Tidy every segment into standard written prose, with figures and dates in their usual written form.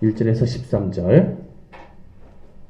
1절에서 13절,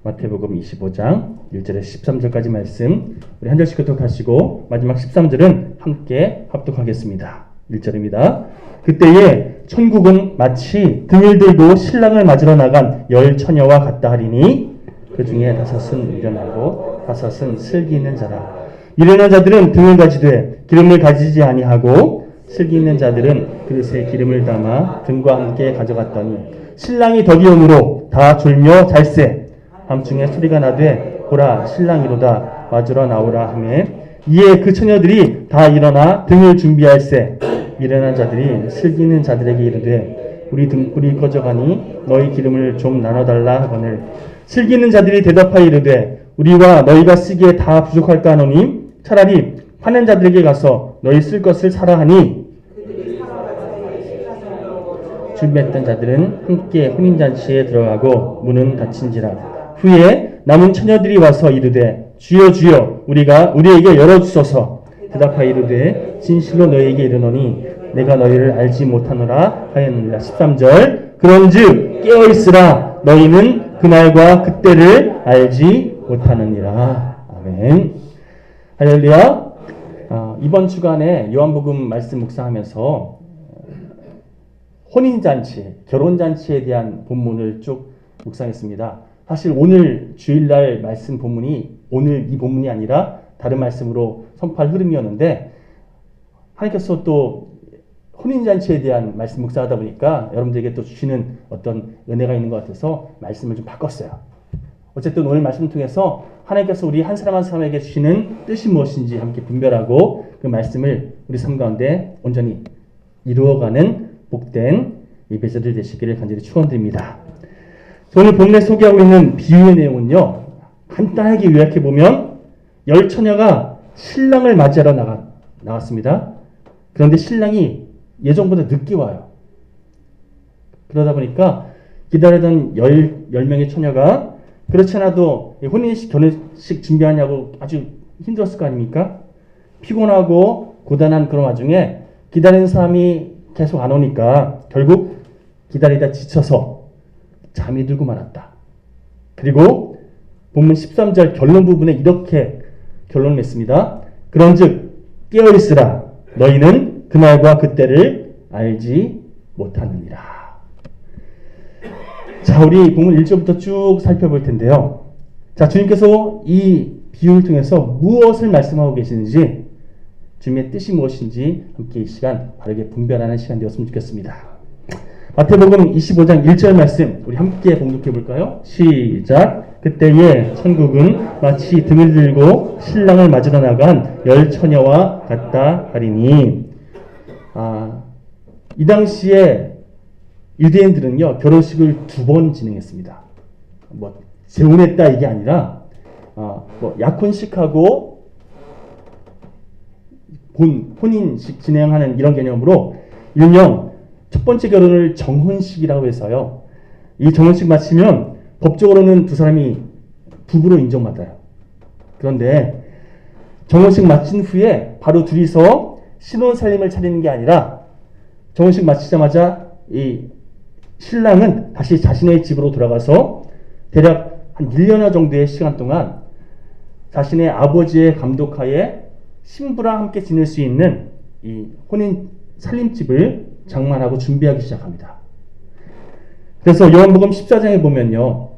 마태복음 25장 1절에서 13절까지 말씀 우리 한 절씩 교독하시고 마지막 13절은 함께 합독하겠습니다. 1절입니다. 그때에 천국은 마치 등을 들고 신랑을 맞으러 나간 10 처녀와 같다 하리니 그 중에 5은 미련하고 5은 슬기 있는 자라. 미련한 자들은 등을 가지되 기름을 가지지 아니하고 슬기 있는 자들은 그릇에 기름을 담아 등과 함께 가져갔더니 신랑이 더디 오므로 다 졸며 잘세. 밤중에 소리가 나되 보라 신랑이로다 맞으러 나오라 하매 이에 그 처녀들이 다 일어나 등을 준비할세. 미련한 자들이 슬기 있는 자들에게 이르되 우리 등불이 꺼져가니 너희 기름을 좀 나눠달라 하거늘 슬기 있는 자들이 대답하여 이르되 우리와 너희가 쓰기에 다 부족할까 하노니 차라리 파는 자들에게 가서 너희 쓸 것을 사라 하니 준비했던 자들은 함께 혼인잔치에 들어가고 문은 닫힌지라. 후에 남은 처녀들이 와서 이르되 주여 주여 우리에게 열어주소서. 대답하여 이르되 진실로 너희에게 이르노니 내가 너희를 알지 못하노라 하였느니라. 13절 그런즉 깨어있으라 너희는 그날과 그때를 알지 못하느니라. 아멘. 할렐루야. 이번 주간에 요한복음 말씀 묵상하면서 혼인잔치, 결혼잔치에 대한 본문을 쭉 묵상했습니다. 사실 오늘 주일날 말씀 본문이 오늘 이 본문이 아니라 다른 말씀으로 선포할 흐름이었는데 하나님께서 또 혼인잔치에 대한 말씀 묵상하다 보니까 여러분들에게 또 주시는 어떤 은혜가 있는 것 같아서 말씀을 좀 바꿨어요. 어쨌든 오늘 말씀을 통해서 하나님께서 우리 한 사람 한 사람에게 주시는 뜻이 무엇인지 함께 분별하고 그 말씀을 우리 삶 가운데 온전히 이루어가는 복된 예배자들 되시기를 간절히 축원드립니다. 오늘 본문에 소개하고 있는 비유의 내용은요. 간단하게 요약해보면 10 처녀가 신랑을 맞이하러 나갔습니다. 그런데 신랑이 예정보다 늦게 와요. 그러다 보니까 기다리던 10명의 처녀가 그렇지 않아도 혼인식, 결혼식 준비하냐고 아주 힘들었을 거 아닙니까? 피곤하고 고단한 그런 와중에 기다리는 사람이 계속 안 오니까 결국 기다리다 지쳐서 잠이 들고 말았다. 그리고 본문 13절 결론 부분에 이렇게 결론을 냈습니다. 그런즉 깨어있으라 너희는 그날과 그때를 알지 못하느니라. 자, 우리 본문 1절부터 쭉 살펴볼 텐데요. 자, 주님께서 이 비유를 통해서 무엇을 말씀하고 계시는지 주님의 뜻이 무엇인지 함께 이 시간 바르게 분별하는 시간 되었으면 좋겠습니다. 마태복음 25장 1절 말씀 우리 함께 봉독해 볼까요? 시작. 그때에 천국은 마치 등을 들고 신랑을 맞으러 나간 10 처녀와 같다 하리니. 이 당시에 유대인들은요 결혼식을 2번 진행했습니다. 재혼했다 이게 아니라 약혼식하고 혼인식 진행하는 이런 개념으로 일명 첫 번째 결혼을 정혼식이라고 해서요. 이 정혼식 마치면 법적으로는 두 사람이 부부로 인정받아요. 그런데 정혼식 마친 후에 바로 둘이서 신혼살림을 차리는 게 아니라 정혼식 마치자마자 이 신랑은 다시 자신의 집으로 돌아가서 대략 한 1년여 정도의 시간 동안 자신의 아버지의 감독하에 신부랑 함께 지낼 수 있는 이 혼인 살림집을 장만하고 준비하기 시작합니다. 그래서 요한복음 14장에 보면요.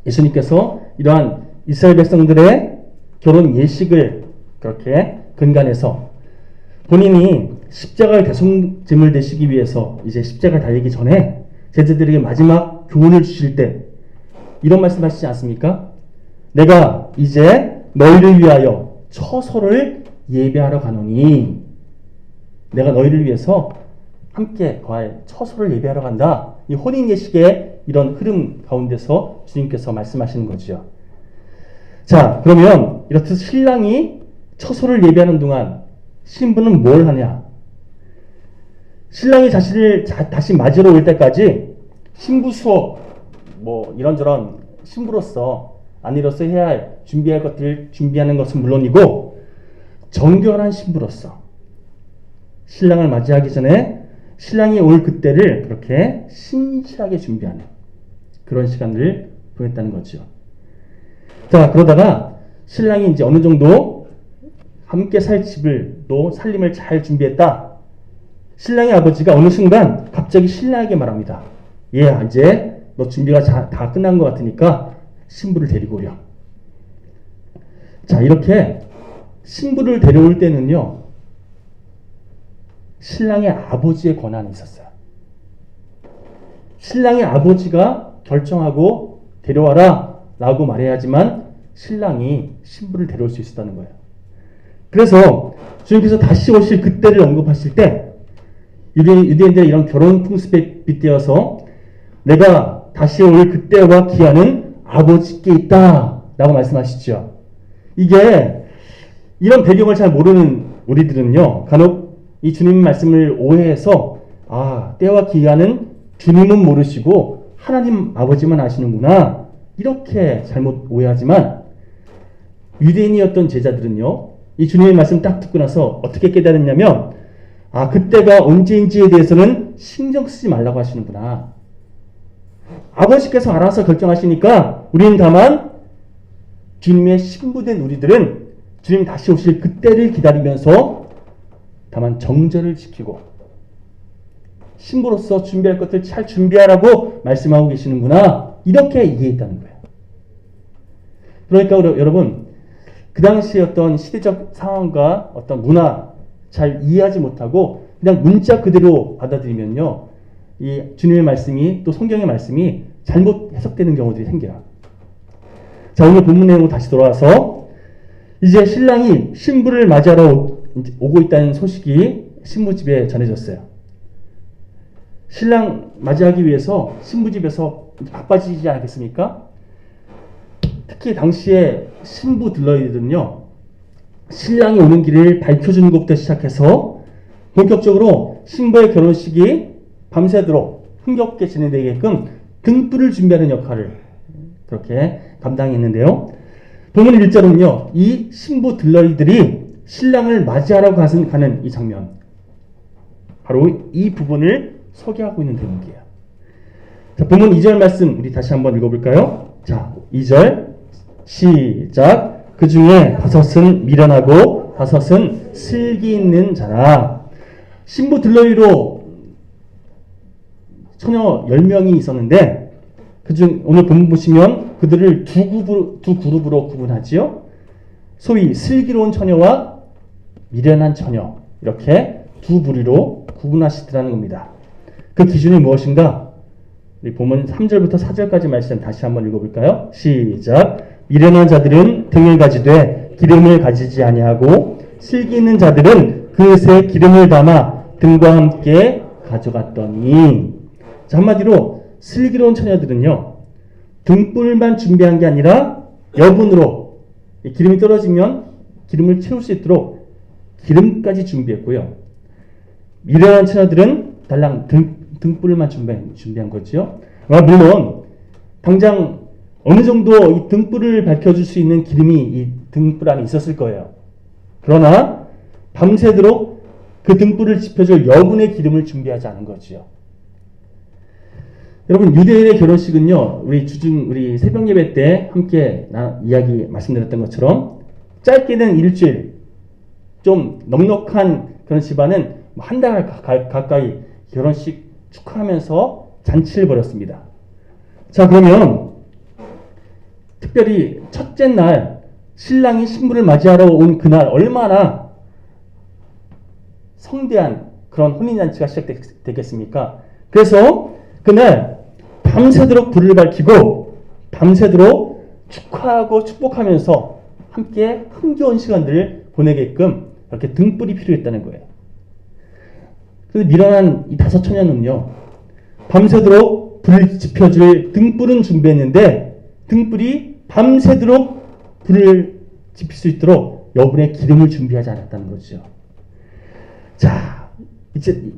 예수님께서 이러한 이스라엘 백성들의 결혼 예식을 그렇게 근간해서 본인이 십자가의 대속제물 되시기 위해서 이제 십자가를 달리기 전에 제자들에게 마지막 교훈을 주실 때 이런 말씀 하시지 않습니까? 내가 이제 너희를 위하여 처소를 예배하러 가노니 내가 너희를 위해서 함께 거할 처소를 예배하러 간다. 이 혼인 예식의 이런 흐름 가운데서 주님께서 말씀하시는 거죠. 자, 그러면 이렇듯 신랑이 처소를 예배하는 동안 신부는 뭘 하냐? 신랑이 자신을 다시 맞으러 올 때까지 신부 수업, 이런저런 신부로서 아내로서 해야 할 준비할 것들을 준비하는 것은 물론이고 정결한 신부로서 신랑을 맞이하기 전에 신랑이 올 그때를 그렇게 신실하게 준비하는 그런 시간을 보냈다는 거죠. 자, 그러다가 신랑이 이제 어느 정도 함께 살 집을 또 살림을 잘 준비했다. 신랑의 아버지가 어느 순간 갑자기 신랑에게 말합니다. 얘야, 이제 너 준비가 다 끝난 것 같으니까 신부를 데리고 오렴. 자, 이렇게 신부를 데려올 때는요, 신랑의 아버지의 권한이 있었어요. 신랑의 아버지가 결정하고 데려와라 라고 말해야지만 신랑이 신부를 데려올 수 있었다는 거예요. 그래서 주님께서 다시 오실 그때를 언급하실 때 유대인들의 이런 결혼 풍습에 빗대어서 내가 다시 올 그때와 기한은 아버지께 있다 라고 말씀하시죠. 이게 이런 배경을 잘 모르는 우리들은요, 간혹 이 주님 말씀을 오해해서 때와 기한은 주님은 모르시고 하나님 아버지만 아시는구나 이렇게 잘못 오해하지만, 유대인이었던 제자들은요, 이 주님의 말씀 딱 듣고 나서 어떻게 깨달았냐면, 그때가 언제인지에 대해서는 신경 쓰지 말라고 하시는구나. 아버지께서 알아서 결정하시니까 우리는 다만 주님의 신부된 우리들은 주님 다시 오실 그때를 기다리면서 다만 정절을 지키고 신부로서 준비할 것들 잘 준비하라고 말씀하고 계시는구나, 이렇게 이해했다는 거예요. 그러니까 여러분, 그 당시의 어떤 시대적 상황과 어떤 문화 잘 이해하지 못하고 그냥 문자 그대로 받아들이면요, 이 주님의 말씀이 또 성경의 말씀이 잘못 해석되는 경우들이 생겨요. 자, 오늘 본문 내용으로 다시 돌아와서 이제 신랑이 신부를 맞이하러 오고 있다는 소식이 신부집에 전해졌어요. 신랑 맞이하기 위해서 신부집에서 바빠지지 않겠습니까? 특히 당시에 신부 들러리들은요, 신랑이 오는 길을 밝혀주는 것부터 시작해서 본격적으로 신부의 결혼식이 밤새도록 흥겹게 진행되게끔 등불을 준비하는 역할을 그렇게 감당했는데요. 본문 1절은요, 이 신부 들러리들이 신랑을 맞이하러 가는 이 장면, 바로 이 부분을 소개하고 있는 대목이에요. 자, 본문 2절 말씀 우리 다시 한번 읽어볼까요? 자, 2절 시작. 그 중에 5은 미련하고 5은 슬기 있는 자라. 신부 들러리로 처녀 10명이 있었는데, 그중 오늘 본문 보시면 그들을 두 그룹으로 구분하지요. 소위 슬기로운 처녀와 미련한 처녀, 이렇게 두 부류로 구분하시더라는 겁니다. 그 기준이 무엇인가? 우리 본문 3절부터 4절까지 말씀 다시 한번 읽어볼까요? 시작. 미련한 자들은 등을 가지되 기름을 가지지 아니하고 슬기 있는 자들은 그릇에 기름을 담아 등과 함께 가져갔더니. 자, 한마디로 슬기로운 처녀들은요, 등불만 준비한 게 아니라 여분으로 기름이 떨어지면 기름을 채울 수 있도록 기름까지 준비했고요. 미련한 처녀들은 달랑 등불만 준비한 거죠. 물론 당장 어느 정도 이 등불을 밝혀줄 수 있는 기름이 이 등불 안에 있었을 거예요. 그러나 밤새도록 그 등불을 지펴줄 여분의 기름을 준비하지 않은 거지요. 여러분, 유대인의 결혼식은요, 우리 새벽 예배 때 함께 이야기 말씀드렸던 것처럼 짧게는 일주일, 좀 넉넉한 그런 집안은 한 달 가까이 결혼식 축하하면서 잔치를 벌였습니다. 자, 그러면 특별히 첫째 날 신랑이 신부를 맞이하러 온 그날 얼마나 성대한 그런 혼인잔치가 시작되겠습니까? 그래서 그날 밤새도록 불을 밝히고 밤새도록 축하하고 축복하면서 함께 흥겨운 시간들을 보내게끔 이렇게 등불이 필요했다는 거예요. 그래서 미련한 이 5 처녀는요, 밤새도록 불을 지펴줄 등불은 준비했는데 등불이 밤새도록 불을 지필 수 있도록 여분의 기름을 준비하지 않았다는 거죠. 자, 이제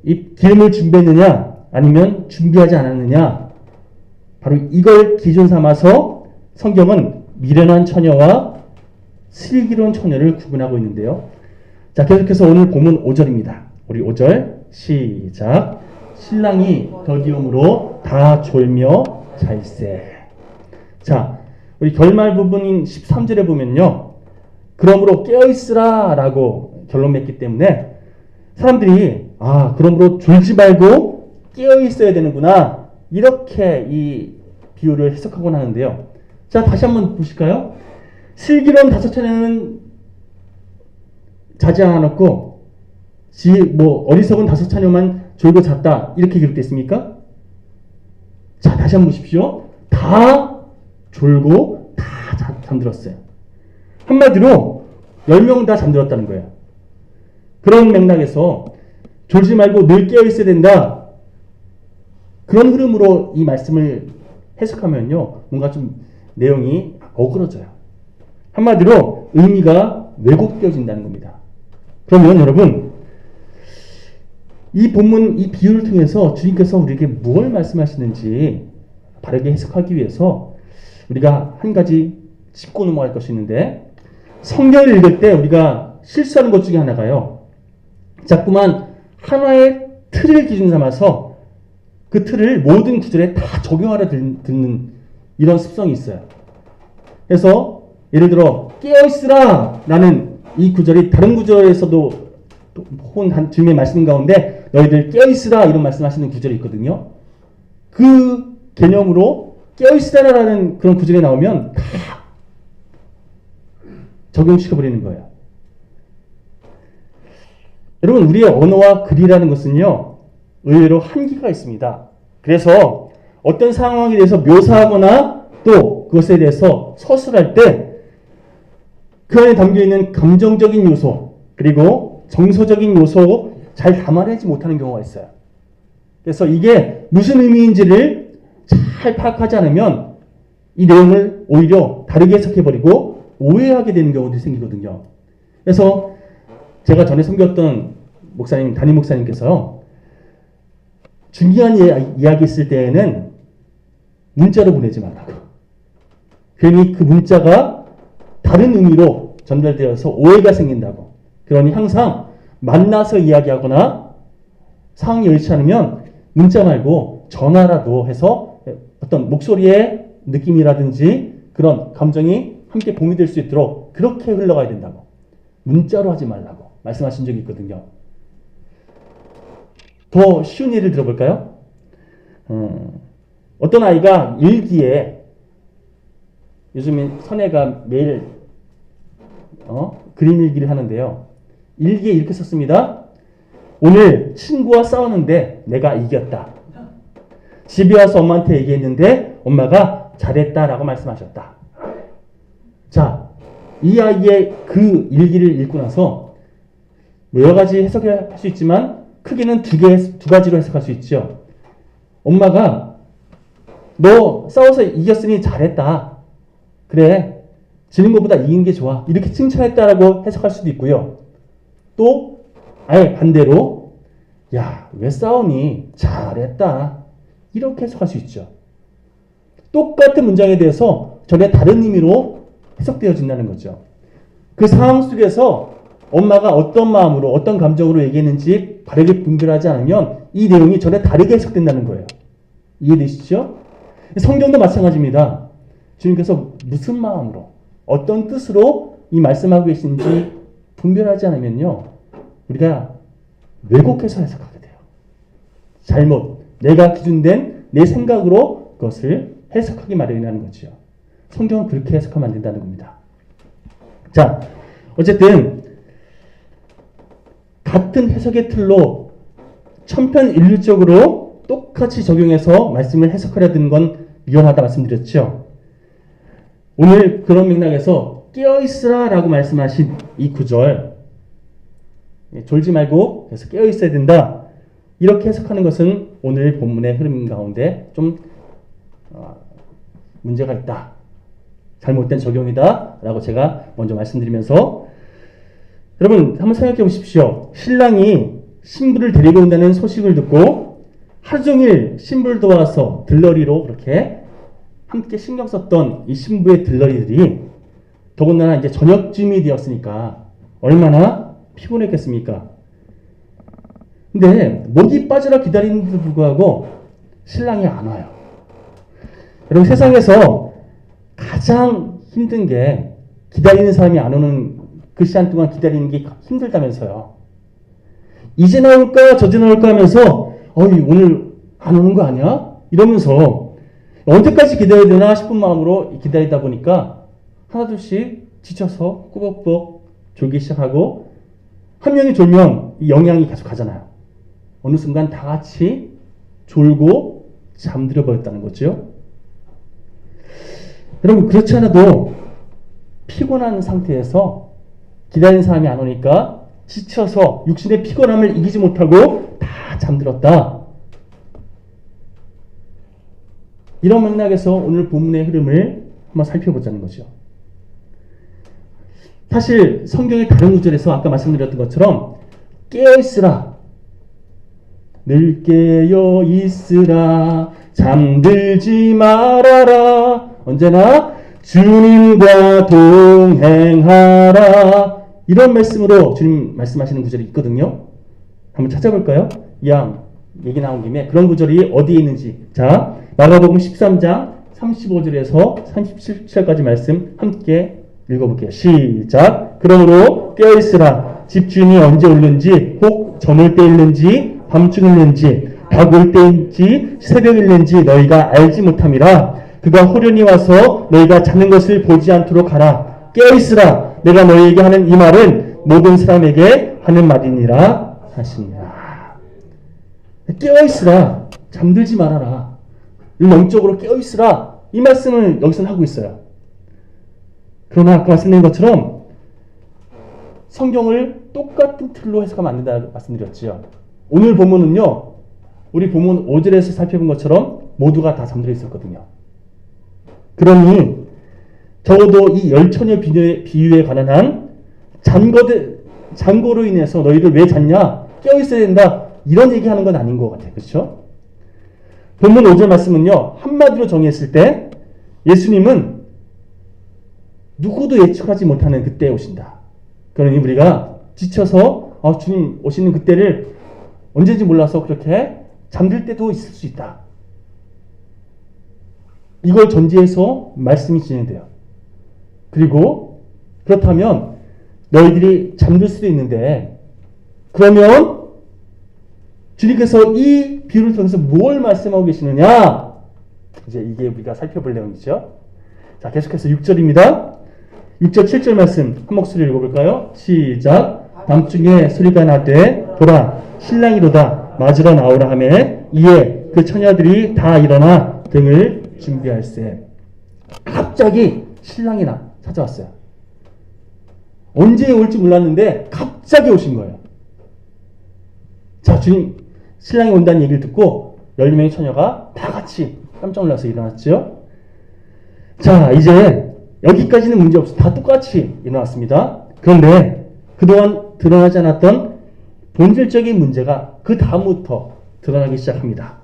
이 기름을 준비했느냐 아니면 준비하지 않았느냐, 바로 이걸 기준 삼아서 성경은 미련한 처녀와 슬기로운 처녀를 구분하고 있는데요. 자, 계속해서 오늘 본문 5절입니다. 우리 5절 시작. 신랑이 더디움으로 다 졸며 잘세. 자, 우리 결말 부분인 13절에 보면요. 그러므로 깨어있으라 라고 결론 맺기 때문에 사람들이 그러므로 졸지 말고 깨어있어야 되는구나. 이렇게 이 비유를 해석하곤 하는데요. 자, 다시 한번 보실까요? 슬기로운 5처녀는 자지 않았고 어리석은 5처녀만 졸고 잤다. 이렇게 기록되어 있습니까? 자, 다시 한번 보십시오. 다 졸고 다 잠들었어요. 한마디로 10명 다 잠들었다는 거예요. 그런 맥락에서 졸지 말고 늘 깨어있어야 된다. 그런 흐름으로 이 말씀을 해석하면요. 뭔가 좀 내용이 어그러져요. 한마디로 의미가 왜곡되어진다는 겁니다. 그러면 여러분, 이 본문, 이 비유를 통해서 주님께서 우리에게 무엇을 말씀하시는지 바르게 해석하기 위해서 우리가 한 가지 짚고 넘어갈 것이 있는데, 성경을 읽을 때 우리가 실수하는 것 중에 하나가요. 자꾸만 하나의 틀을 기준 삼아서 그 틀을 모든 구절에 다 적용하려 듣는 이런 습성이 있어요. 그래서 예를 들어 깨어있으라 라는 이 구절이 다른 구절에서도 혹은 주님의 말씀 가운데 너희들 깨어있으라 이런 말씀하시는 구절이 있거든요. 그 개념으로 깨어있으라라는 그런 구절이 나오면 다 적용시켜버리는 거예요. 여러분, 우리의 언어와 글이라는 것은요, 의외로 한계가 있습니다. 그래서 어떤 상황에 대해서 묘사하거나 또 그것에 대해서 서술할 때 그 안에 담겨있는 감정적인 요소 그리고 정서적인 요소 잘 담아내지 못하는 경우가 있어요. 그래서 이게 무슨 의미인지를 잘 파악하지 않으면 이 내용을 오히려 다르게 해석해버리고 오해하게 되는 경우도 생기거든요. 그래서 제가 전에 섬겼던 목사님, 담임 목사님께서요, 중요한 이야기 있을 때에는 문자로 보내지 말라고. 괜히 그 문자가 다른 의미로 전달되어서 오해가 생긴다고. 그러니 항상 만나서 이야기하거나 상황이 여의치 않으면 문자 말고 전화라도 해서 어떤 목소리의 느낌이라든지 그런 감정이 함께 공유될 수 있도록 그렇게 흘러가야 된다고. 문자로 하지 말라고 말씀하신 적이 있거든요. 더 쉬운 예를 들어볼까요? 어떤 아이가 일기에 요즘에 선혜가 매일 그림 일기를 하는데요. 일기에 이렇게 썼습니다. 오늘 친구와 싸웠는데 내가 이겼다. 집에 와서 엄마한테 얘기했는데 엄마가 잘했다라고 말씀하셨다. 자, 이 아이의 그 일기를 읽고 나서 여러 가지 해석을 할 수 있지만 크게는 두 가지로 해석할 수 있죠. 엄마가 너 싸워서 이겼으니 잘했다. 그래, 지는 것보다 이긴 게 좋아. 이렇게 칭찬했다라고 해석할 수도 있고요. 또 아예 반대로 야, 왜 싸우니? 잘했다. 이렇게 해석할 수 있죠. 똑같은 문장에 대해서 전혀 다른 의미로 해석되어진다는 거죠. 그 상황 속에서 엄마가 어떤 마음으로 어떤 감정으로 얘기했는지 바르게 분별하지 않으면 이 내용이 전혀 다르게 해석된다는 거예요. 이해되시죠? 성경도 마찬가지입니다. 주님께서 무슨 마음으로 어떤 뜻으로 이 말씀하고 계신지 분별하지 않으면요, 우리가 왜곡해서 해석하게 돼요. 잘못 내가 기준된 내 생각으로 그것을 해석하기 마련이라는 거죠. 성경은 그렇게 해석하면 안 된다는 겁니다. 자, 어쨌든 같은 해석의 틀로 천편일률적으로 똑같이 적용해서 말씀을 해석하려 드는 건 위험하다 말씀드렸죠. 오늘 그런 맥락에서 깨어있으라 라고 말씀하신 이 구절, 졸지 말고 그래서 깨어있어야 된다, 이렇게 해석하는 것은 오늘 본문의 흐름 가운데 좀 문제가 있다, 잘못된 적용이다 라고 제가 먼저 말씀드리면서, 여러분 한번 생각해 보십시오. 신랑이 신부를 데리고 온다는 소식을 듣고 하루 종일 신부를 도와서 들러리로 그렇게 함께 신경 썼던 이 신부의 들러리들이 더군다나 이제 저녁쯤이 되었으니까 얼마나 피곤했겠습니까? 근데 목이 빠져라 기다리는데도 불구하고 신랑이 안 와요. 여러분 세상에서 가장 힘든 게 기다리는 사람이 안 오는 그 시간 동안 기다리는 게 힘들다면서요. 이제 나올까 저제 나올까 하면서 오늘 안 오는 거 아니야? 이러면서 언제까지 기다려야 되나 싶은 마음으로 기다리다 보니까 하나둘씩 지쳐서 꾸벅꾸벅 졸기 시작하고 한 명이 졸면 이 영향이 계속 가잖아요. 어느 순간 다 같이 졸고 잠들어 버렸다는 거죠. 여러분 그렇지 않아도 피곤한 상태에서 기다리는 사람이 안 오니까 지쳐서 육신의 피곤함을 이기지 못하고 다 잠들었다. 이런 맥락에서 오늘 본문의 흐름을 한번 살펴보자는 거죠. 사실 성경의 다른 구절에서 아까 말씀드렸던 것처럼 깨어있으라, 늘 깨어있으라, 잠들지 말아라, 언제나 주님과 동행하라, 이런 말씀으로 주님 말씀하시는 구절이 있거든요. 한번 찾아볼까요? 양 얘기 나온 김에 그런 구절이 어디에 있는지. 자, 마가복음 13장 35절에서 37절까지 말씀 함께 읽어볼게요. 시작. 그러므로 깨어있으라. 집주인이 언제 올는지, 혹 저물 때일는지, 밤중일는지, 닭올 때인지, 새벽일는지 너희가 알지 못함이라. 그가 호련히 와서 너희가 자는 것을 보지 않도록 하라. 깨어있으라. 내가 너희에게 하는 이 말은 모든 사람에게 하는 말이니라 하시니라. 깨어있으라. 잠들지 말아라. 영적으로 깨어있으라. 이 말씀을 여기서는 하고 있어요. 그러나 아까 말씀드린 것처럼 성경을 똑같은 틀로 해석하면 안 된다고 말씀드렸지요. 오늘 본문은요, 우리 본문 5절에서 살펴본 것처럼 모두가 다 잠들어 있었거든요. 그러니 적어도 이 열처녀 비유에 관한 한 잔고로 인해서 너희들 왜 잤냐? 깨어있어야 된다. 이런 얘기하는 건 아닌 것 같아요. 그렇죠? 본문 5절 말씀은요, 한마디로 정의했을 때 예수님은 누구도 예측하지 못하는 그때에 오신다. 그러니 우리가 지쳐서 주님 오시는 그때를 언제인지 몰라서 그렇게 잠들 때도 있을 수 있다. 이걸 전제해서 말씀이 진행돼요. 그리고 그렇다면 너희들이 잠들 수도 있는데, 그러면 주님께서 이 비유를 통해서 뭘 말씀하고 계시느냐? 이제 이게 우리가 살펴볼 내용이죠. 자, 계속해서 6절입니다. 6절 7절 말씀 한 목소리 읽어볼까요? 시작. 밤중에 소리가 나되 보라 신랑이로다, 맞으러 나오라 하매 이에 그 처녀들이 다 일어나 등을 준비할세. 갑자기 신랑이 찾아왔어요. 언제 올지 몰랐는데 갑자기 오신 거예요. 자, 주님 신랑이 온다는 얘기를 듣고 10명의 처녀가 다 같이 깜짝 놀라서 일어났죠. 자, 이제 여기까지는 문제 없어. 다 똑같이 일어났습니다. 그런데 그동안 드러나지 않았던 본질적인 문제가 그 다음부터 드러나기 시작합니다.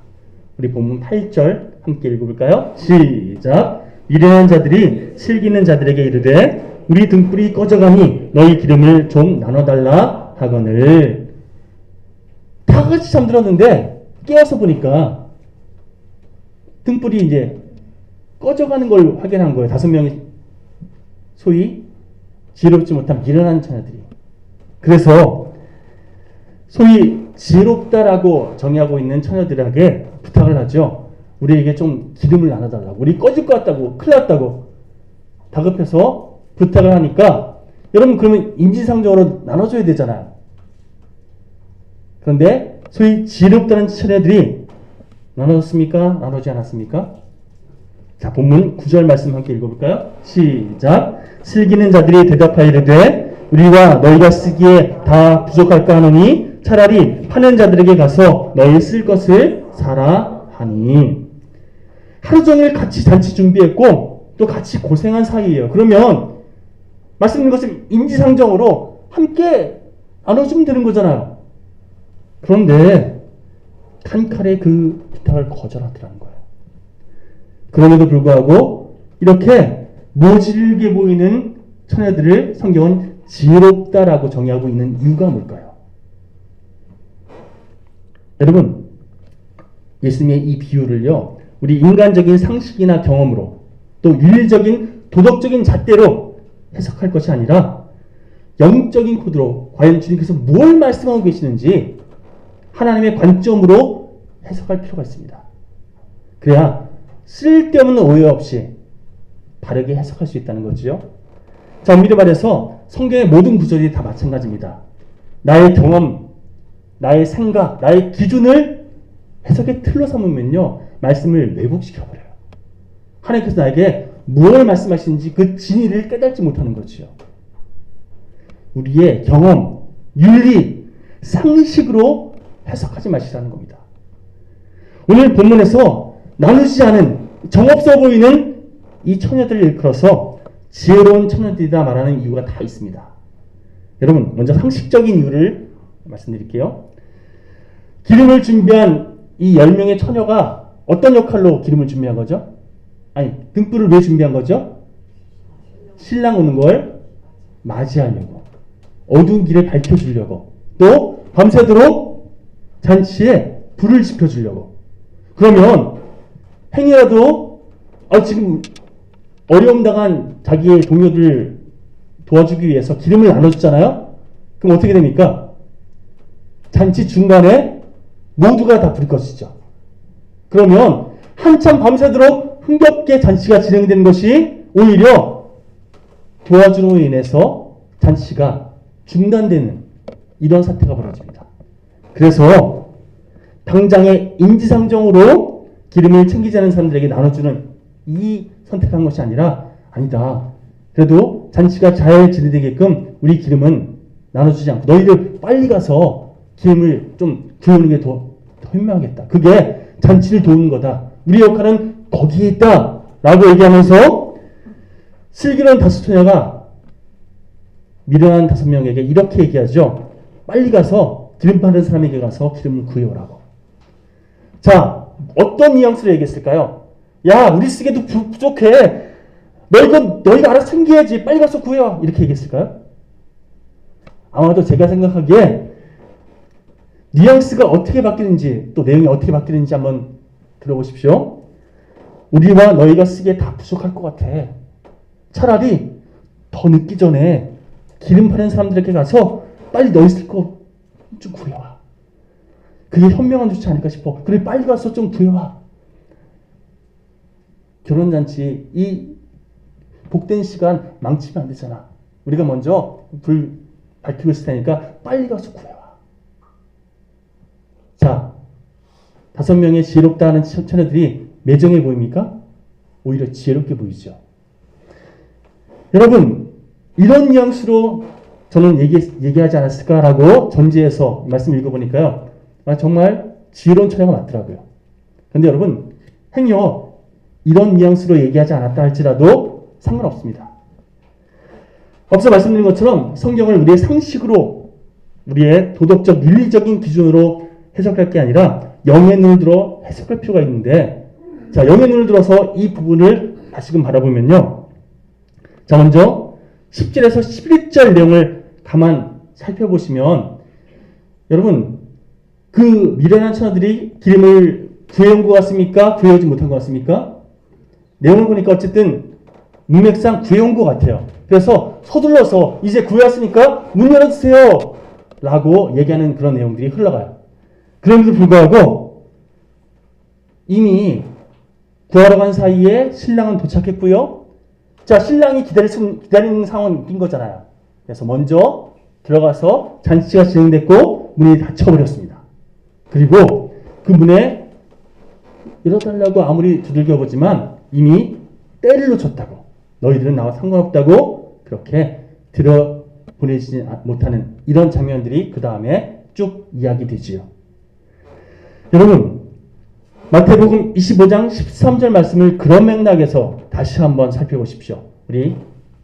우리 본문 8절 함께 읽어볼까요? 시작. 미련한 자들이 슬기는 자들에게 이르되 우리 등불이 꺼져가니 너희 기름을 좀 나눠달라 하거늘. 다 같이 잠들었는데 깨어서 보니까 등불이 이제 꺼져가는 걸 확인한 거예요. 5명이 소위 지혜롭지 못한 미련한 처녀들이. 그래서 소위 지혜롭다라고 정의하고 있는 처녀들에게 부탁을 하죠. 우리에게 좀 기름을 나눠달라고. 우리 꺼질 것 같다고. 큰일 났다고. 다급해서 부탁을 하니까 여러분 그러면 인지상정으로 나눠줘야 되잖아요. 그런데 소위 지혜롭다는 처녀들이 나눠졌습니까? 나눠지 않았습니까? 자, 본문 9절 말씀 함께 읽어볼까요? 시작. 슬기는 자들이 대답하여 이르되 우리와 너희가 쓰기에 다 부족할까 하노니 차라리 파는 자들에게 가서 너희 쓸 것을 사라 하니. 하루 종일 같이 잔치 준비했고 또 같이 고생한 사이예요. 그러면 말씀드린 것은 인지상정으로 함께 나눠주면 되는 거잖아요. 그런데 칸칼의 그 부탁을 거절하더라는 거예요. 그럼에도 불구하고 이렇게 모질게 보이는 처녀들을 성경은 지혜롭다라고 정의하고 있는 이유가 뭘까요? 여러분, 예수님의 이 비유를요, 우리 인간적인 상식이나 경험으로 또 윤리적인 도덕적인 잣대로 해석할 것이 아니라 영적인 코드로 과연 주님께서 뭘 말씀하고 계시는지 하나님의 관점으로 해석할 필요가 있습니다. 그래야 쓸데없는 오해 없이 바르게 해석할 수 있다는 거죠. 자, 엄밀히 말해서 성경의 모든 구절이 다 마찬가지입니다. 나의 경험, 나의 생각, 나의 기준을 해석의 틀로 삼으면요, 말씀을 왜곡시켜버려요. 하나님께서 나에게 무엇을 말씀하시는지 그 진리를 깨닫지 못하는 거지요. 우리의 경험, 윤리, 상식으로 해석하지 마시라는 겁니다. 오늘 본문에서 나누지 않은 정없어 보이는 이 처녀들을 일컬어서 지혜로운 처녀들이다 말하는 이유가 다 있습니다. 여러분, 먼저 상식적인 이유를 말씀드릴게요. 기름을 준비한 이 10명의 처녀가 어떤 역할로 기름을 준비한 거죠? 아니, 등불을 왜 준비한 거죠? 신랑 오는 걸 맞이하려고, 어두운 길을 밝혀주려고, 또 밤새도록 잔치에 불을 지펴주려고. 그러면 행여라도 지금 어려움 당한 자기의 동료들 도와주기 위해서 기름을 나눠줬잖아요. 그럼 어떻게 됩니까? 잔치 중간에 모두가 다 불 것이죠. 그러면 한참 밤새도록 흥겹게 잔치가 진행되는 것이 오히려 도와줌으로 인해서 잔치가 중단되는 이런 사태가 벌어집니다. 그래서 당장의 인지상정으로 기름을 챙기지 않은 사람들에게 나눠주는 이 선택한 것이 아니라, 아니다, 그래도 잔치가 잘 진행되게끔 우리 기름은 나눠주지 않고 너희들 빨리 가서 기름을 좀 부어오는 게 더 현명하겠다. 그게 잔치를 도우는 거다. 우리 역할은 거기에 있다 라고 얘기하면서 슬기로운 다섯 처녀가 미련한 5명에게 이렇게 얘기하죠. 빨리 가서 기름 파는 사람에게 가서 기름을 구해오라고. 자, 어떤 뉘앙스로 얘기했을까요? 야, 우리 쓰기에도 부족해. 너희가 알아서 챙겨야지. 빨리 가서 구해와. 이렇게 얘기했을까요? 아마도 제가 생각하기에 뉘앙스가 어떻게 바뀌는지, 또 내용이 어떻게 바뀌는지 한번 들어보십시오. 우리와 너희가 쓰기에 다 부족할 것 같아. 차라리 더 늦기 전에 기름 파는 사람들에게 가서 빨리 너희 쓸 거 좀 구해와. 그게 현명한 조치 아닐까 싶어. 그래, 빨리 가서 좀 구해와. 결혼잔치 이 복된 시간 망치면 안 되잖아. 우리가 먼저 불 밝히고 있을 테니까 빨리 가서 구해와. 자, 5명의 지혜롭다 하는 처녀들이 매정해 보입니까? 오히려 지혜롭게 보이죠. 여러분, 이런 뉘앙스로 저는 얘기하지 않았을까라고 전제해서 말씀 읽어보니까요, 정말 지혜로운 처녀가 맞더라고요. 그런데 여러분, 행여 이런 뉘앙스로 얘기하지 않았다 할지라도 상관없습니다. 앞서 말씀드린 것처럼 성경을 우리의 상식으로, 우리의 도덕적 윤리적인 기준으로 해석할 게 아니라 영의 눈을 들어 해석할 필요가 있는데, 자, 영의 눈을 들어서 이 부분을 다시금 바라보면요, 자, 먼저 10절에서 11절 내용을 가만 살펴보시면, 여러분, 그 미련한 처녀들이 기름을 구해온 것 같습니까? 구해오지 못한 것 같습니까? 내용을 보니까 어쨌든 문맥상 구해온 것 같아요. 그래서 서둘러서 이제 구해왔으니까 문 열어주세요 라고 얘기하는 그런 내용들이 흘러가요. 그럼에도 불구하고 이미 구하러 간 사이에 신랑은 도착했고요. 자, 신랑이 기다리는 상황이 낀 거잖아요. 그래서 먼저 들어가서 잔치가 진행됐고 문이 닫혀버렸습니다. 그리고 그 문에 열어달라고 아무리 두들겨 보지만 이미 때를 놓쳤다고, 너희들은 나와 상관없다고 그렇게 들어보내지 못하는 이런 장면들이 그 다음에 쭉 이야기되지요. 여러분, 마태복음 25장 13절 말씀을 그런 맥락에서 다시 한번 살펴보십시오. 우리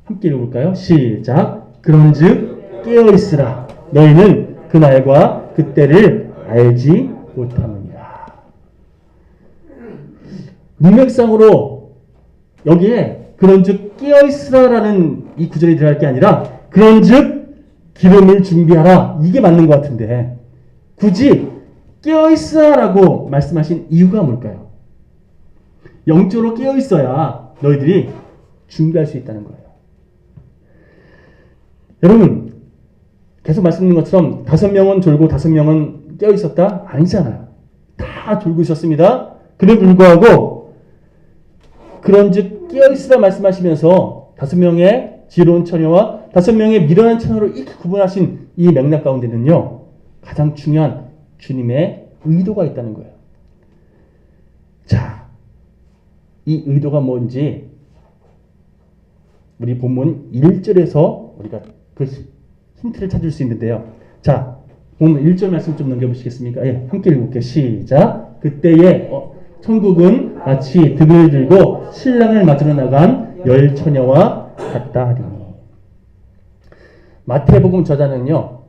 함께 읽어볼까요? 시작. 그런즉 깨어있으라. 너희는 그 날과 그 때를 알지 못하느니라. 문맥상으로 여기에 그런즉 깨어있으라라는 이 구절이 들어갈 게 아니라 그런즉 기름을 준비하라, 이게 맞는 것 같은데, 굳이 깨어있어라고 말씀하신 이유가 뭘까요? 영적으로 깨어있어야 너희들이 준비할 수 있다는 거예요. 여러분, 계속 말씀드린 것처럼 5명은 졸고 5명은 깨어있었다? 아니잖아요. 다 졸고 있었습니다. 그럼에도 불구하고 그런즉 깨어있으라 말씀하시면서 5명의 지혜로운 처녀와 5명의 미련한 처녀로 이렇게 구분하신 이 맥락 가운데는요, 가장 중요한 주님의 의도가 있다는 거예요. 자, 이 의도가 뭔지 우리 본문 1절에서 우리가 그 힌트를 찾을 수 있는데요. 자, 본문 1절 말씀 좀 넘겨보시겠습니까? 예, 함께 읽을게요. 시작. 그때에 천국은 마치 등을 들고 신랑을 맞으러 나간 열 처녀와 같다 하리니. 마태복음 저자는요,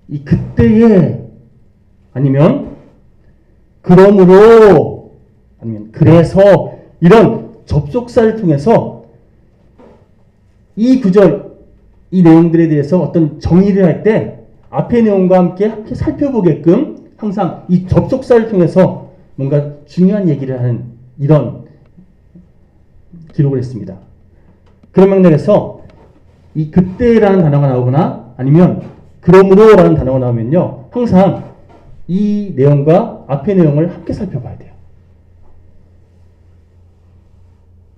이 그때에 아니면 그러므로 아니면 그래서 이런 접속사를 통해서 이 구절, 이 내용들에 대해서 어떤 정의를 할 때 앞의 내용과 함께 살펴보게끔 항상 이 접속사를 통해서 뭔가 중요한 얘기를 하는 이런 기록을 했습니다. 그런 맥락에서 이 그때라는 단어가 나오거나 아니면 그러므로라는 단어가 나오면요, 항상 이 내용과 앞의 내용을 함께 살펴봐야 돼요.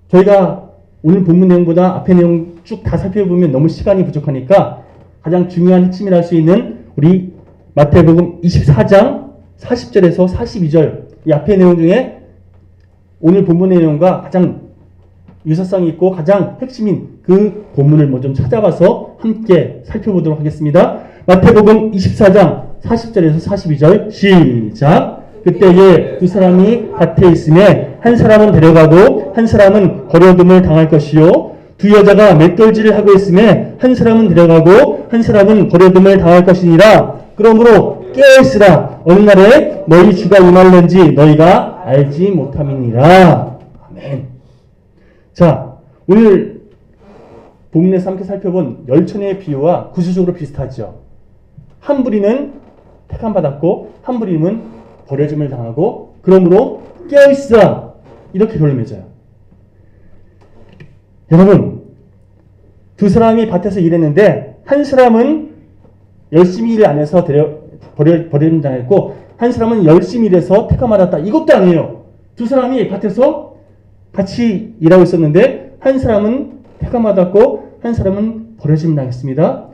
저희가 오늘 본문 내용보다 앞의 내용 쭉 다 살펴보면 너무 시간이 부족하니까 가장 중요한 핵심이라 할 수 있는 우리 마태복음 24장 40절에서 42절 이 앞의 내용 중에 오늘 본문의 내용과 가장 유사성이 있고 가장 핵심인 그 본문을 좀 찾아봐서 함께 살펴보도록 하겠습니다. 마태복음 24장 40절에서 42절 시작. 그때에 두 사람이 밭에 있음에 한 사람은 데려가고 한 사람은 버려둠을 당할 것이요 두 여자가 맷돌질을 하고 있음에 한 사람은 데려가고 한 사람은 버려둠을 당할 것이니라. 그러므로 깨어있으라. 어느 날에 너희 주가 임할는지 너희가 알지 못함이니라. 아멘. 자, 오늘 본문에서 함께 살펴본 열처녀의 비유와 구조적으로 비슷하죠. 한 부리는 택함 받았고 한 부리는 버려짐을 당하고 그러므로 깨어있으라. 이렇게 결론 맺어요. 여러분, 두 사람이 밭에서 일했는데 한 사람은 열심히 일 안 해서 버려짐 당했고 한 사람은 열심히 일해서 택함 받았다. 이것도 아니에요. 두 사람이 밭에서 같이 일하고 있었는데 한 사람은 택함 받았고 한 사람은 버려짐 당했습니다.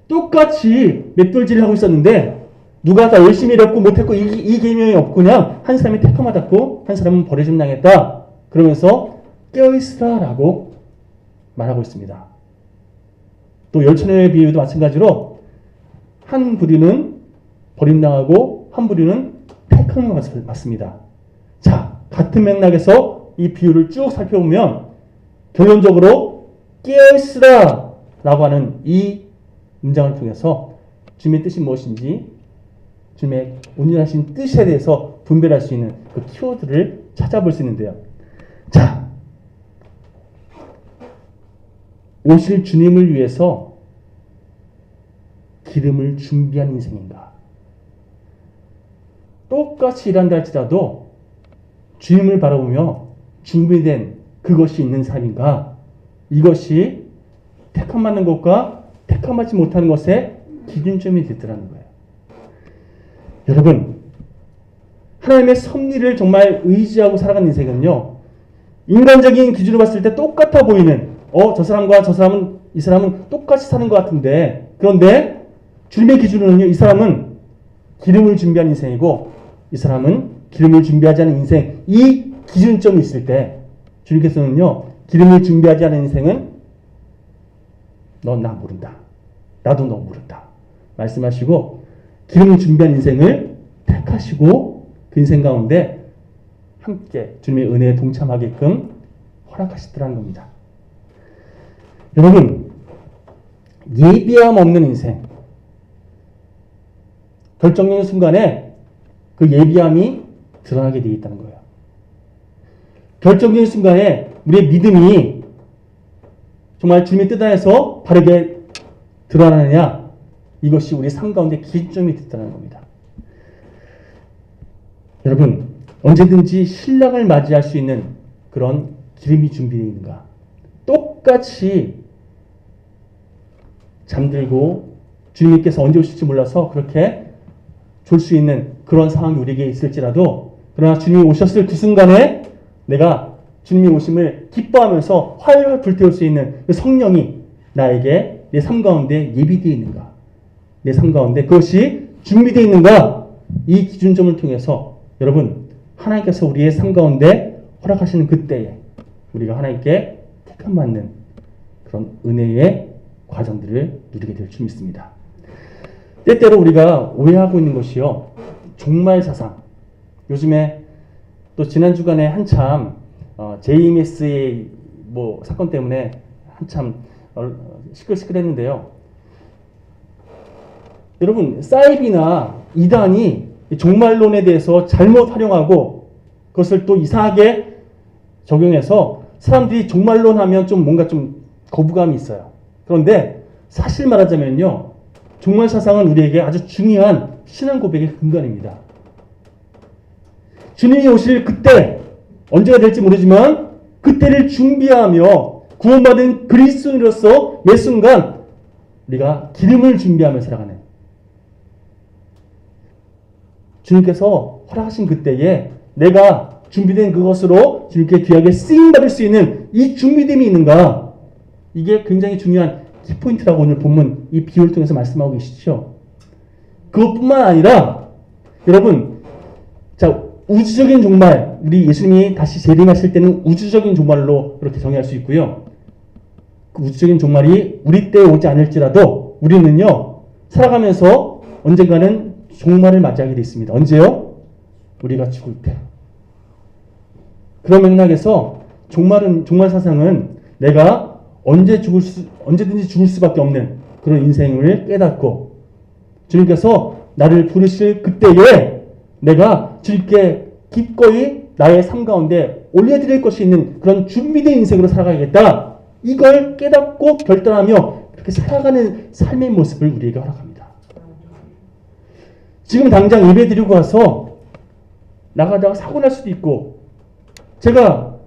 똑같이 맷돌질을 하고 있었는데 누가 더 열심히 일했고 못했고 이 개념이 없고 그냥 한 사람이 택함 받았고 한 사람은 버려짐 당했다. 그러면서 깨어있으라 라고 말하고 있습니다. 또 열처녀의 비유도 마찬가지로 한 부류는 버림당하고 한 부류는 택함을 받습니다. 자, 같은 맥락에서 이 비유를 쭉 살펴보면 결론적으로 깨어있으라 라고 하는 이 문장을 통해서 주님의 뜻이 무엇인지 주님의 온전하신 뜻에 대해서 분별할 수 있는 그 키워드를 찾아볼 수 있는데요. 자, 오실 주님을 위해서 기름을 준비한 인생인가? 똑같이 일한다 할지라도 주님을 바라보며 준비된 그것이 있는 삶인가? 이것이 택함받는 것과 택함받지 못하는 것의 기준점이 됐더라는 거예요. 여러분, 하나님의 섭리를 정말 의지하고 살아가는 인생은요, 인간적인 기준으로 봤을 때 똑같아 보이는 저 사람과 저 사람은 이 사람은 똑같이 사는 것 같은데 그런데 주님의 기준으로는요, 이 사람은 기름을 준비한 인생이고 이 사람은 기름을 준비하지 않은 인생, 이 기준점이 있을 때 주님께서는요, 기름을 준비하지 않은 인생은 넌 나 모른다. 나도 너 모른다. 말씀하시고 기름을 준비한 인생을 택하시고 그 인생 가운데 함께 주님의 은혜에 동참하게끔 허락하시더라는 겁니다. 여러분, 예비함 없는 인생, 결정적인 순간에 그 예비함이 드러나게 되어 있다는 거예요. 결정적인 순간에 우리의 믿음이 정말 주님의 뜻 안에서 바르게 드러나느냐, 이것이 우리 삶 가운데 기준점이 됐다는 겁니다. 여러분, 언제든지 신랑을 맞이할 수 있는 그런 기름이 준비되어 있는가? 똑같이 잠들고 주님께서 언제 오실지 몰라서 그렇게 졸 수 있는 그런 상황이 우리에게 있을지라도, 그러나 주님이 오셨을 그 순간에 내가 주님의 오심을 기뻐하면서 활활 불태울 수 있는 그 성령이 나에게 내 삶 가운데 예비되어 있는가? 내 삶 가운데 그것이 준비되어 있는가? 이 기준점을 통해서 여러분, 하나님께서 우리의 삶 가운데 허락하시는 그때에 우리가 하나님께 택함받는 그런 은혜의 과정들을 누리게 될 줄 믿습니다. 때때로 우리가 오해하고 있는 것이요, 종말 사상. 요즘에 또 지난 주간에 한참 JMS의 뭐 사건 때문에 한참 시끌시끌했는데요. 여러분, 사이비나 이단이 종말론에 대해서 잘못 활용하고 그것을 또 이상하게 적용해서 사람들이 종말론 하면 좀 뭔가 좀 거부감이 있어요. 그런데 사실 말하자면요, 종말 사상은 우리에게 아주 중요한 신앙 고백의 근간입니다. 주님이 오실 그때, 언제가 될지 모르지만 그때를 준비하며 구원받은 그리스도인으로서 매 순간 우리가 기름을 준비하며 살아가는, 주님께서 허락하신 그때에 내가 준비된 그것으로 주님께 귀하게 쓰임받을 수 있는 이 준비됨이 있는가? 이게 굉장히 중요한 키포인트라고 오늘 본문 이 비유를 통해서 말씀하고 계시죠. 그것뿐만 아니라 여러분, 자, 우주적인 종말, 우리 예수님이 다시 재림하실 때는 우주적인 종말로 이렇게 정의할 수 있고요. 그 우주적인 종말이 우리 때에 오지 않을지라도 우리는요, 살아가면서 언젠가는 종말을 맞이하게 되어 있습니다. 언제요? 우리가 죽을 때. 그런 맥락에서 종말 사상은 내가 언제든지 죽을 수밖에 없는 그런 인생을 깨닫고 주님께서 나를 부르실 그때에 내가 주님께 기꺼이 나의 삶 가운데 올려드릴 것이 있는 그런 준비된 인생으로 살아가야겠다. 이걸 깨닫고 결단하며 그렇게 살아가는 삶의 모습을 우리에게 허락합니다. 지금 당장 예배 드리고 와서 나가다가 사고 날 수도 있고, 제가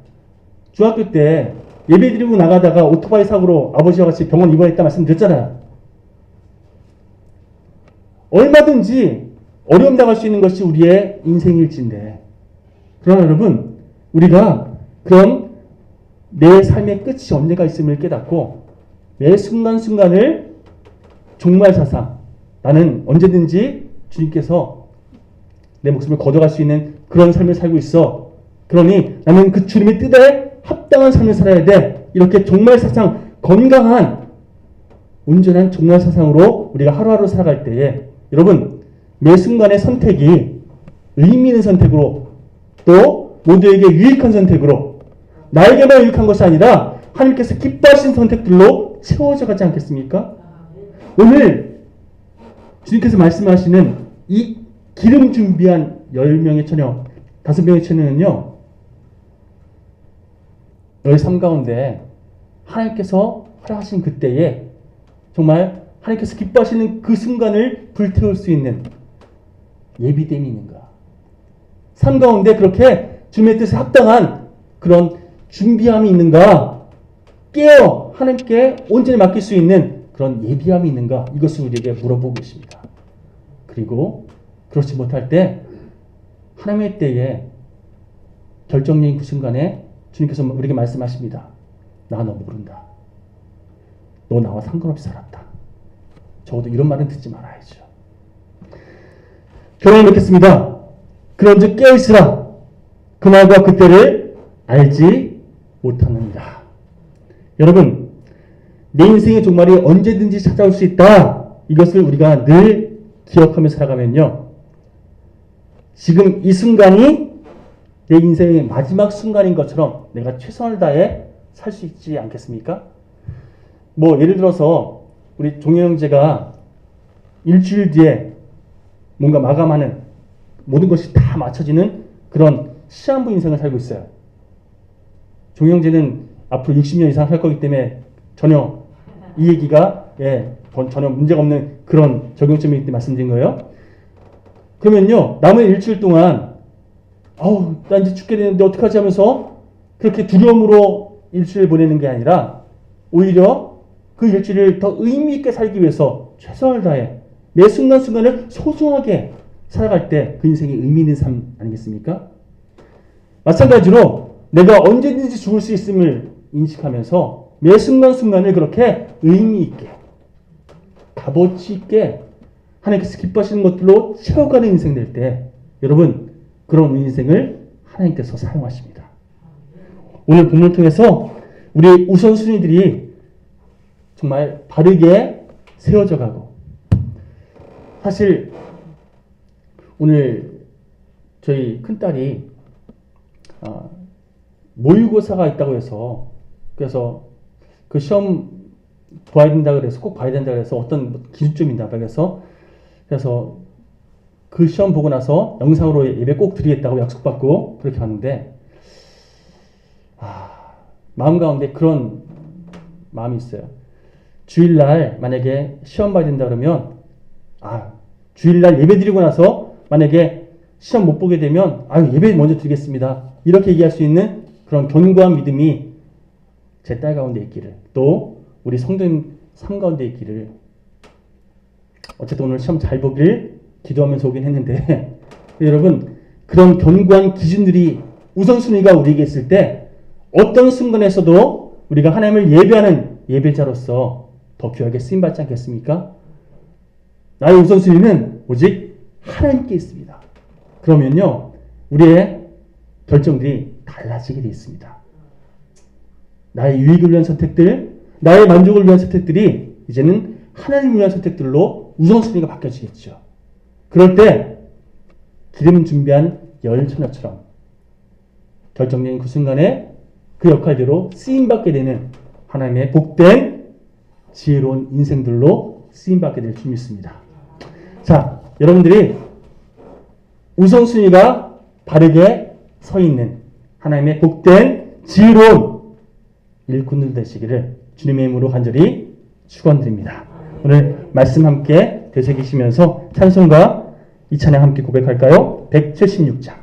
중학교 때 예배 드리고 나가다가 오토바이 사고로 아버지와 같이 병원 입원했다 말씀드렸잖아요. 얼마든지 어려움 당할 수 있는 것이 우리의 인생일지인데, 그러나 여러분, 우리가 그런 내 삶의 끝이 언제가 있음을 깨닫고 매 순간순간을 종말 사상, 나는 언제든지 주님께서 내 목숨을 거둬갈 수 있는 그런 삶을 살고 있어. 그러니 나는 그 주님의 뜻에 합당한 삶을 살아야 돼. 이렇게 종말 사상, 건강한 온전한 종말 사상으로 우리가 하루하루 살아갈 때에 여러분, 매 순간의 선택이 의미 있는 선택으로, 또 모두에게 유익한 선택으로, 나에게만 유익한 것이 아니라 하나님께서 기뻐하신 선택들로 채워져 가지 않겠습니까? 오늘 주님께서 말씀하시는 이 기름 준비한 10명의 처녀, 5명의 처녀는요, 너희 삶 가운데 하나님께서 허락하신 그때에 정말 하나님께서 기뻐하시는 그 순간을 불태울 수 있는 예비됨이 있는가? 삶 가운데 그렇게 주님의 뜻에 합당한 그런 준비함이 있는가? 깨어 하나님께 온전히 맡길 수 있는 그런 예비함이 있는가? 이것을 우리에게 물어보고 계십니다. 그리고 그렇지 못할 때 하나님의 때에 결정적인 그 순간에 주님께서 우리에게 말씀하십니다. 나 너 모른다. 너 나와 상관없이 살았다. 적어도 이런 말은 듣지 말아야죠. 결론을 맺겠습니다. 그런즉 깨어있으라. 그날과 그때를 알지 못하느니라. 여러분, 내 인생의 종말이 언제든지 찾아올 수 있다. 이것을 우리가 늘 기억하며 살아가면요, 지금 이 순간이 내 인생의 마지막 순간인 것처럼 내가 최선을 다해 살 수 있지 않겠습니까? 뭐 예를 들어서 우리 종현 형제가 일주일 뒤에 뭔가 마감하는, 모든 것이 다 맞춰지는 그런 시한부 인생을 살고 있어요. 종현 형제는 앞으로 60년 이상 살 거기 때문에 전혀 이 얘기가 전혀 문제가 없는 그런 적용점이기 때문에 말씀드린 거예요. 그러면요, 남은 일주일 동안 아우, 나 이제 죽게 되는데 어떡하지 하면서 그렇게 두려움으로 일주일 보내는 게 아니라 오히려 그 일주일을 더 의미 있게 살기 위해서 최선을 다해 매 순간순간을 소중하게 살아갈 때 그 인생이 의미 있는 삶 아니겠습니까? 마찬가지로 내가 언제든지 죽을 수 있음을 인식하면서 매 순간순간을 그렇게 의미 있게 값어치 있게 하나님께서 기뻐하시는 것들로 채워가는 인생 될 때 여러분 그런 인생을 하나님께서 사용하십니다. 오늘 본문을 통해서 우리 우선순위들이 정말 바르게 세워져 가고 사실 오늘 저희 큰딸이 모의고사가 있다고 해서 그래서 그 시험 봐야 된다 그래서 꼭 봐야 된다 그래서 어떤 기준점이 있다 그래서 그 시험 보고 나서 영상으로 예배 꼭 드리겠다고 약속받고 그렇게 왔는데 마음 가운데 그런 마음이 있어요. 주일날 만약에 시험 봐야 된다 그러면 주일날 예배 드리고 나서 만약에 시험 못 보게 되면 예배 먼저 드리겠습니다. 이렇게 얘기할 수 있는 그런 견고한 믿음이 제 딸 가운데 있기를 또 우리 성도님 삶 가운데 있기를 어쨌든 오늘 시험 잘 보길 기도하면서 오긴 했는데 여러분 그런 견고한 기준들이 우선순위가 우리에게 있을 때 어떤 순간에서도 우리가 하나님을 예배하는 예배자로서 더 귀하게 쓰임받지 않겠습니까? 나의 우선순위는 오직 하나님께 있습니다. 그러면요 우리의 결정들이 달라지게 되어 있습니다. 나의 유익을 위한 선택들, 나의 만족을 위한 선택들이 이제는 하나님을 위한 선택들로 우선순위가 바뀌어지겠죠. 그럴 때 기름 준비한 열처녀처럼 결정적인 그 순간에 그 역할대로 쓰임받게 되는 하나님의 복된 지혜로운 인생들로 쓰임받게 될 줄 믿습니다. 자, 여러분들이 우선순위가 바르게 서 있는 하나님의 복된 지혜로운 일꾼들 되시기를 주님의 이름으로 간절히 축원드립니다. 오늘 말씀 함께 되새기시면서 찬송과 이 찬양 함께 고백할까요? 176장